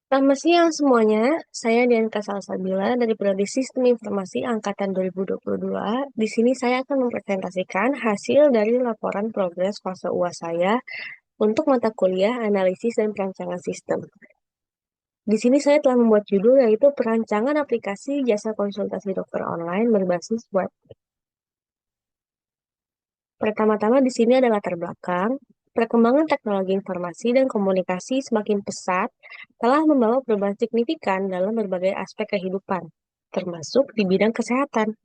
Selamat siang semuanya, saya Dianka Salsabila dari Prodi Sistem Informasi Angkatan 2022. Di sini saya akan mempresentasikan hasil dari laporan progres fase UAS saya untuk mata kuliah Analisis dan Perancangan Sistem. Di sini saya telah membuat judul yaitu Perancangan Aplikasi Jasa Konsultasi Dokter Online Berbasis Web. Pertama-tama di sini ada latar belakang. Perkembangan teknologi informasi dan komunikasi semakin pesat telah membawa perubahan signifikan dalam berbagai aspek kehidupan, termasuk di bidang kesehatan.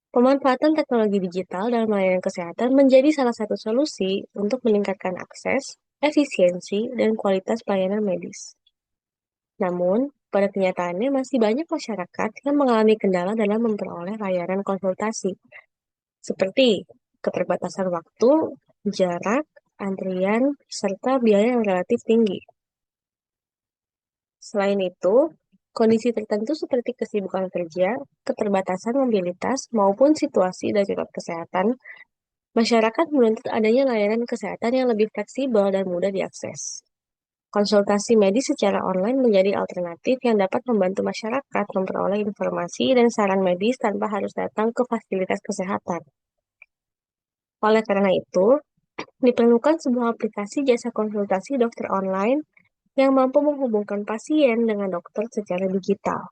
Pemanfaatan teknologi digital dalam layanan kesehatan menjadi salah satu solusi untuk meningkatkan akses, efisiensi, dan kualitas pelayanan medis. Namun, pada kenyataannya masih banyak masyarakat yang mengalami kendala dalam memperoleh layanan konsultasi, seperti keterbatasan waktu, jarak, antrian, serta biaya yang relatif tinggi. Selain itu, kondisi tertentu seperti kesibukan kerja, keterbatasan mobilitas, maupun situasi darurat kesehatan, masyarakat menuntut adanya layanan kesehatan yang lebih fleksibel dan mudah diakses. Konsultasi medis secara online menjadi alternatif yang dapat membantu masyarakat memperoleh informasi dan saran medis tanpa harus datang ke fasilitas kesehatan. Oleh karena itu, diperlukan sebuah aplikasi jasa konsultasi dokter online yang mampu menghubungkan pasien dengan dokter secara digital.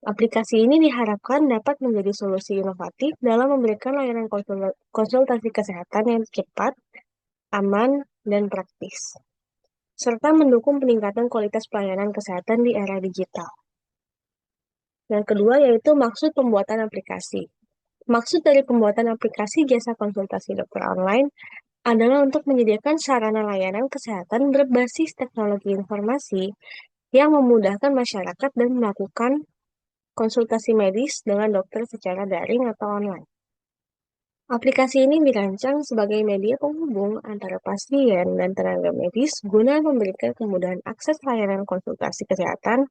Aplikasi ini diharapkan dapat menjadi solusi inovatif dalam memberikan layanan konsultasi kesehatan yang cepat, aman, dan praktis, serta mendukung peningkatan kualitas pelayanan kesehatan di era digital. Yang kedua yaitu maksud pembuatan aplikasi. Maksud dari pembuatan aplikasi jasa konsultasi dokter online adalah untuk menyediakan sarana layanan kesehatan berbasis teknologi informasi yang memudahkan masyarakat dan melakukan konsultasi medis dengan dokter secara daring atau online. Aplikasi ini dirancang sebagai media penghubung antara pasien dan tenaga medis guna memberikan kemudahan akses layanan konsultasi kesehatan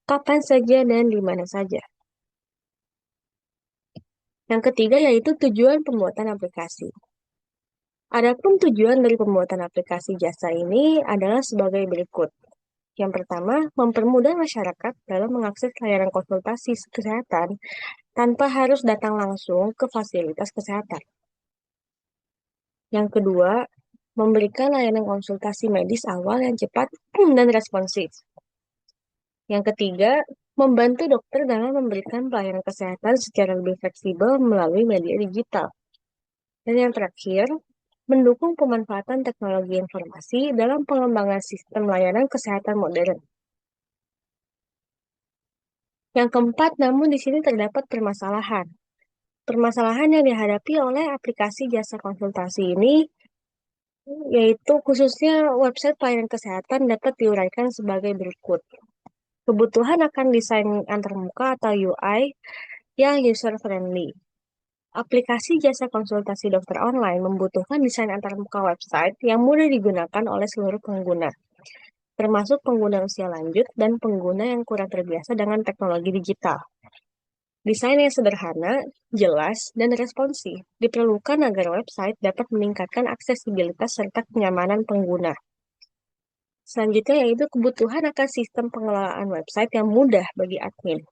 kapan saja dan di mana saja. Yang ketiga yaitu tujuan pembuatan aplikasi. Adapun tujuan dari pembuatan aplikasi jasa ini adalah sebagai berikut. Yang pertama, mempermudah masyarakat dalam mengakses layanan konsultasi kesehatan tanpa harus datang langsung ke fasilitas kesehatan. Yang kedua, memberikan layanan konsultasi medis awal yang cepat dan responsif. Yang ketiga, membantu dokter dalam memberikan pelayanan kesehatan secara lebih fleksibel melalui media digital. Dan yang terakhir, mendukung pemanfaatan teknologi informasi dalam pengembangan sistem layanan kesehatan modern. Yang keempat, namun di sini terdapat permasalahan. Permasalahan yang dihadapi oleh aplikasi jasa konsultasi ini yaitu khususnya website pelayanan kesehatan dapat diuraikan sebagai berikut. Kebutuhan akan desain antarmuka atau UI yang user-friendly. Aplikasi jasa konsultasi dokter online membutuhkan desain antarmuka website yang mudah digunakan oleh seluruh pengguna, termasuk pengguna usia lanjut dan pengguna yang kurang terbiasa dengan teknologi digital. Desain yang sederhana, jelas, dan responsif diperlukan agar website dapat meningkatkan aksesibilitas serta kenyamanan pengguna. Selanjutnya yaitu kebutuhan akan sistem pengelolaan website yang mudah bagi admin.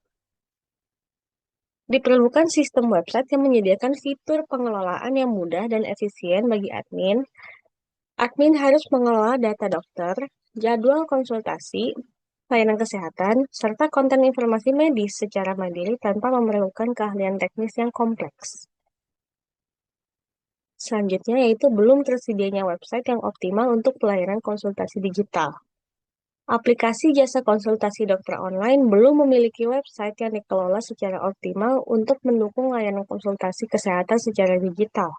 Diperlukan sistem website yang menyediakan fitur pengelolaan yang mudah dan efisien bagi admin. Admin harus mengelola data dokter, jadwal konsultasi, layanan kesehatan, serta konten informasi medis secara mandiri tanpa memerlukan keahlian teknis yang kompleks. Selanjutnya yaitu belum tersedianya website yang optimal untuk pelayanan konsultasi digital. Aplikasi jasa konsultasi dokter online belum memiliki website yang dikelola secara optimal untuk mendukung layanan konsultasi kesehatan secara digital.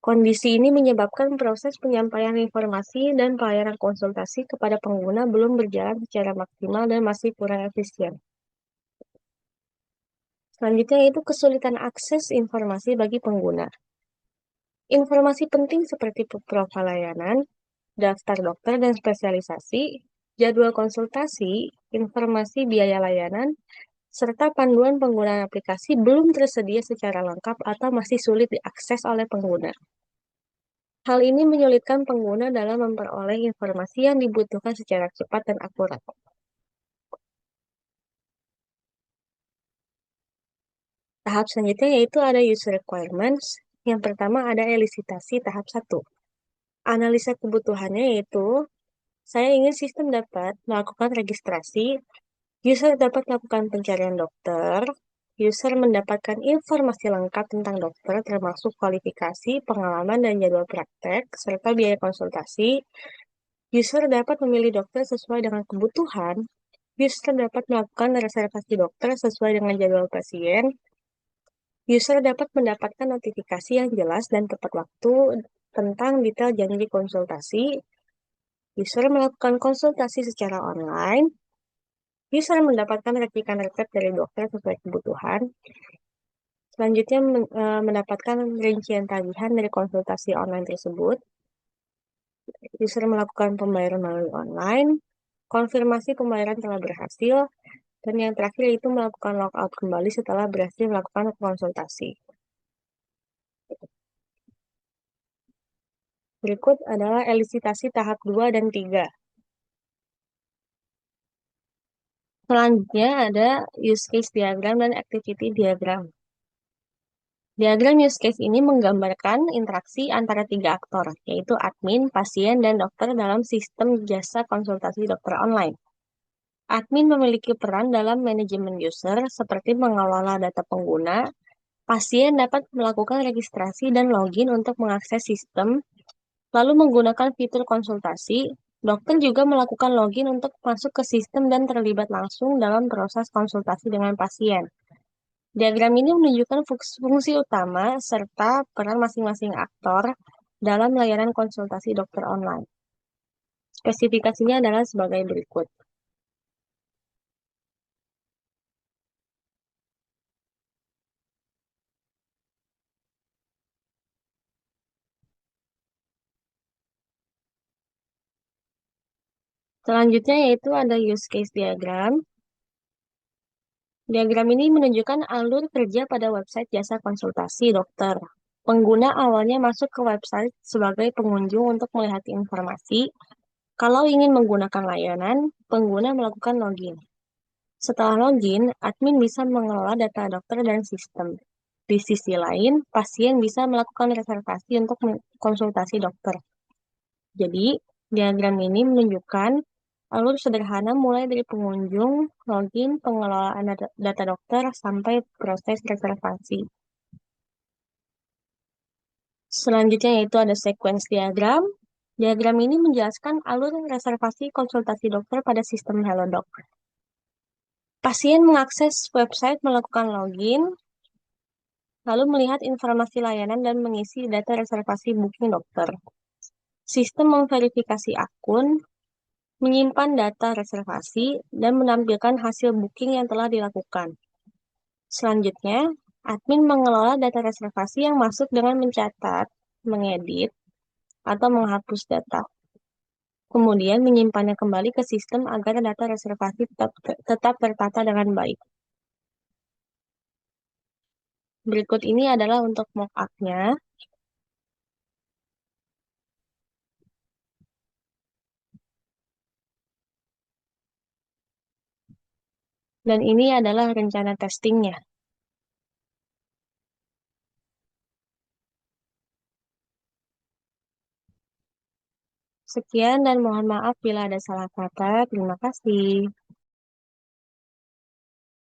Kondisi ini menyebabkan proses penyampaian informasi dan pelayanan konsultasi kepada pengguna belum berjalan secara maksimal dan masih kurang efisien. Selanjutnya yaitu kesulitan akses informasi bagi pengguna. Informasi penting seperti profil layanan, daftar dokter dan spesialisasi, jadwal konsultasi, informasi biaya layanan, serta panduan penggunaan aplikasi belum tersedia secara lengkap atau masih sulit diakses oleh pengguna. Hal ini menyulitkan pengguna dalam memperoleh informasi yang dibutuhkan secara cepat dan akurat. Tahap selanjutnya yaitu ada user requirements. Yang pertama ada elisitasi tahap satu. Analisa kebutuhannya yaitu saya ingin sistem dapat melakukan registrasi, user dapat melakukan pencarian dokter, user mendapatkan informasi lengkap tentang dokter termasuk kualifikasi, pengalaman, dan jadwal praktek, serta biaya konsultasi. User dapat memilih dokter sesuai dengan kebutuhan, user dapat melakukan reservasi dokter sesuai dengan jadwal pasien, user dapat mendapatkan notifikasi yang jelas dan tepat waktu tentang detail janji konsultasi, user melakukan konsultasi secara online, user mendapatkan racikan resep dari dokter sesuai kebutuhan. Selanjutnya mendapatkan rincian tagihan dari konsultasi online tersebut. User melakukan pembayaran melalui online, konfirmasi pembayaran telah berhasil, dan yang terakhir itu melakukan logout kembali setelah berhasil melakukan konsultasi. Berikut adalah elisitasi tahap 2 dan 3. Selanjutnya ada use case diagram dan activity diagram. Diagram use case ini menggambarkan interaksi antara tiga aktor, yaitu admin, pasien, dan dokter dalam sistem jasa konsultasi dokter online. Admin memiliki peran dalam manajemen user seperti mengelola data pengguna. Pasien dapat melakukan registrasi dan login untuk mengakses sistem, lalu menggunakan fitur konsultasi. Dokter juga melakukan login untuk masuk ke sistem dan terlibat langsung dalam proses konsultasi dengan pasien. Diagram ini menunjukkan fungsi utama serta peran masing-masing aktor dalam layanan konsultasi dokter online. Spesifikasinya adalah sebagai berikut. Selanjutnya yaitu ada use case diagram. Diagram ini menunjukkan alur kerja pada website jasa konsultasi dokter. Pengguna awalnya masuk ke website sebagai pengunjung untuk melihat informasi. Kalau ingin menggunakan layanan, pengguna melakukan login. Setelah login, admin bisa mengelola data dokter dan sistem. Di sisi lain, pasien bisa melakukan reservasi untuk konsultasi dokter. Jadi, diagram ini menunjukkan alur sederhana mulai dari pengunjung, login, pengelolaan data dokter, sampai proses reservasi. Selanjutnya yaitu ada sequence diagram. Diagram ini menjelaskan alur reservasi konsultasi dokter pada sistem Halodoc. Pasien mengakses website melakukan login, lalu melihat informasi layanan dan mengisi data reservasi booking dokter. Sistem memverifikasi akun, menyimpan data reservasi, dan menampilkan hasil booking yang telah dilakukan. Selanjutnya, admin mengelola data reservasi yang masuk dengan mencatat, mengedit, atau menghapus data. Kemudian menyimpannya kembali ke sistem agar data reservasi tetap tertata dengan baik. Berikut ini adalah untuk mockup-nya. Dan ini adalah rencana testingnya. Sekian dan mohon maaf bila ada salah kata. Terima kasih.